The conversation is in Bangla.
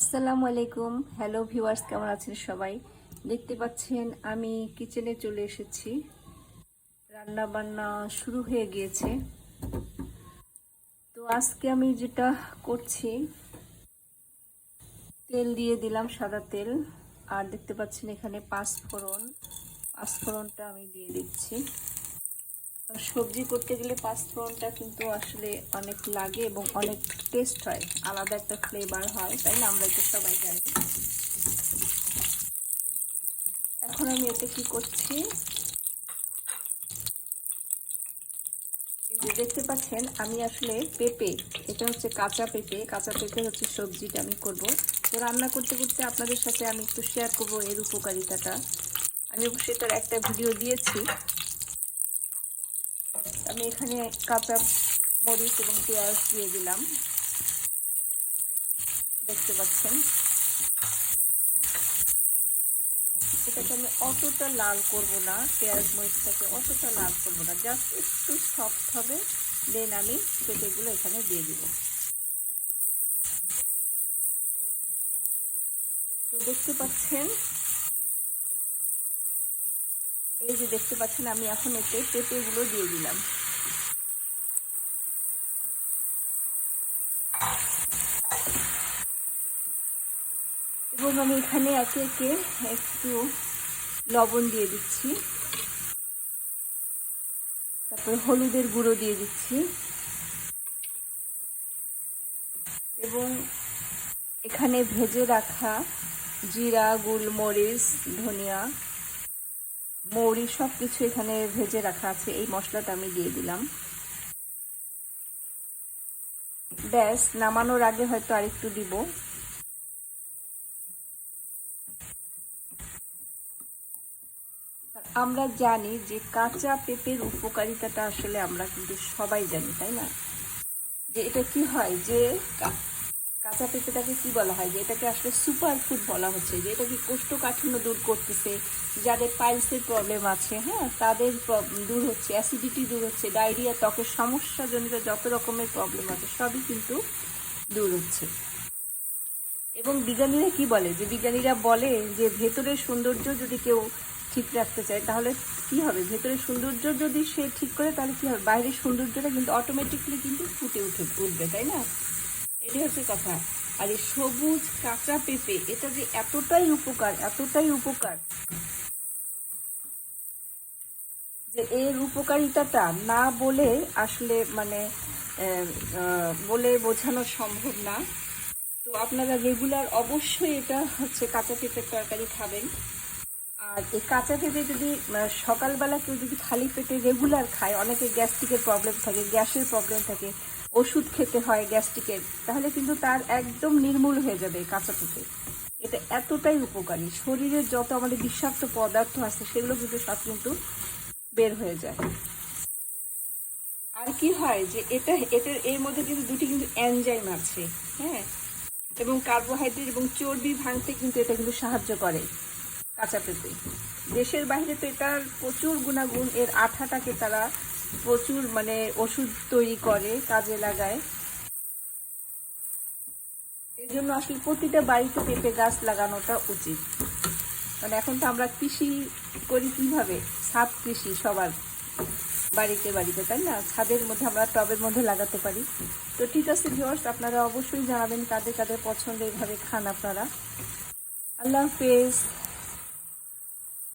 আসসালামু আলাইকুম। হ্যালো ভিউয়ার্স, কেমন আছেন সবাই? দেখতে পাচ্ছেন আমি কিচেনে চলে এসেছি। রান্না বান্না শুরু হয়ে গিয়েছে। তো আজকে আমি যেটা করছি, তেল দিয়ে দিলাম, সাদা তেল। আর দেখতে পাচ্ছেন এখানে পাঁচফোড়নটা আমি দিয়ে দিচ্ছি। সবজি করতে গেলে পাঁচফোড়নটা কিন্তু আসলে অনেক লাগে এবং অনেক টেস্ট হয়, আলাদা একটা ফ্লেভার হয়, তাই না? আমরা তো সবাই জানি। এখন আমি এতে কি করছি, দেখতে পাচ্ছেন আমি আসলে পেঁপে, এটা হচ্ছে কাঁচা পেঁপে হচ্ছে সবজিটা আমি করব। তো রান্না করতে করতে আপনাদের সাথে আমি একটু শেয়ার করব এর উপকারিতাটা। আমি অবশ্যই এটার একটা ভিডিও দিয়েছি। আমি এখানে কাঁচা মরিচ এবং পেঁয়াজ দিয়ে দিলাম, দেখতে পাচ্ছেন। এটাকে আমি অতটা লাল করব না, পেঁয়াজ মরিচটাকে অতটা লাল করব না, জাস্ট একটু সফট হবে। দেন আমি পেঁপেগুলো এখানে দিয়ে দিব। তো দেখতে পাচ্ছেন, এই যে দেখতে পাচ্ছেন আমি এখন এতে পেঁপেগুলো দিয়ে দিলাম। এবং আমি এখানে একে একে একটু লবণ দিয়ে দিচ্ছি, তারপরে হলুদের গুঁড়ো দিয়ে দিচ্ছি, এবং এখানে ভেজে রাখা জিরা, গোলমরিচ, ধনিয়া, মৌরি সব কিছু এখানে ভেজে রাখা আছে। এই মশলাটা আমি দিয়ে দিলাম। ব্যাস, নামানোর আগে হয়তো আরেকটু দিব। আমরা জানি যে কাঁচা পেঁপের উপকারিতাটা আসলে আমরা কিন্তু সবাই জানি, তাই না? যে এটা কি হয়, যে কাঁচা পেঁপেটাকে কি বলা হয়, যে এটাকে আসলে সুপার ফুড বলা হচ্ছে, যে এটা কি কোষ্ঠকাঠিন্য দূর করতেছে, যাদের পাইলসের প্রবলেম আছে, হ্যাঁ, তাদের দূর হচ্ছে, অ্যাসিডিটি দূর হচ্ছে, ডায়রিয়া, ত্বকের সমস্যাজনিত যত রকমের প্রবলেম আছে সবই কিন্তু দূর হচ্ছে। এবং বিজ্ঞানীরা কি বলে, যে বিজ্ঞানীরা বলে যে ভেতরের সৌন্দর্য যদি কেউ ঠিক রাখতে চায় তাহলে কি হবে, ভেতরের সৌন্দর্য যদি সে ঠিক করে তাহলে কি হবে, বাইরের সৌন্দর্যটা কিন্তু অটোমেটিকলি কিন্তু ফুটে উঠবে, তাই না? এটাই হচ্ছে কথা। আর এই সবুজ কাঁচা পেঁপে, এটা যে এতটাই উপকার, যে এর উপকারিতাটা না বলে আসলে মানে বলে বোঝানো সম্ভব না। তো আপনারা রেগুলার অবশ্যই এটা হচ্ছে কাঁচা পেঁপের তরকারি খাবেন। আর এই কাঁচা পেঁপে যদি সকালবেলা কেউ যদি খালি পেটে রেগুলার খায়, অনেকে গ্যাস্ট্রিকের প্রবলেম থাকে, গ্যাসের প্রবলেম থাকে, ওষুধ খেতে হয় গ্যাস্ট্রিকের, তাহলে কিন্তু তার একদম নির্মূল হয়ে যাবে কাঁচা পেঁপে। এটা এতটাই উপকারী, শরীরের যত আমাদের বিষাক্ত পদার্থ আছে সেগুলো কিন্তু সব কিন্তু বের হয়ে যায়। আর কি হয়, যে এটার এর মধ্যে কিন্তু দুটি কিন্তু এনজাইম আছে, হ্যাঁ, এবং কার্বোহাইড্রেট এবং চর্বি ভাঙতে কিন্তু এটা কিন্তু সাহায্য করে কাঁচা পেঁপে। দেশের বাইরে তো এটার প্রচুর গুণাগুণ, এর আঠাটাকে তারা প্রচুর মানে ওষুধ তৈরি করে, কাজে লাগায়। এই জন্য আসলে প্রতিটা বাড়িতে পেঁপে গাছ লাগানোটা উচিত। মানে এখন তো আমরা কৃষি করি কিভাবে, ছাদ কৃষি সবার বাড়িতে বাড়িতে, তাই না? ছাদের মধ্যে আমরা টবের মধ্যে লাগাতে পারি। তো ঠিক আছে ভিউয়ার্স, আপনারা অবশ্যই জানাবেন কাদের কাদের পছন্দ, এইভাবে খান আপনারা। আল্লাহ হাফেজ।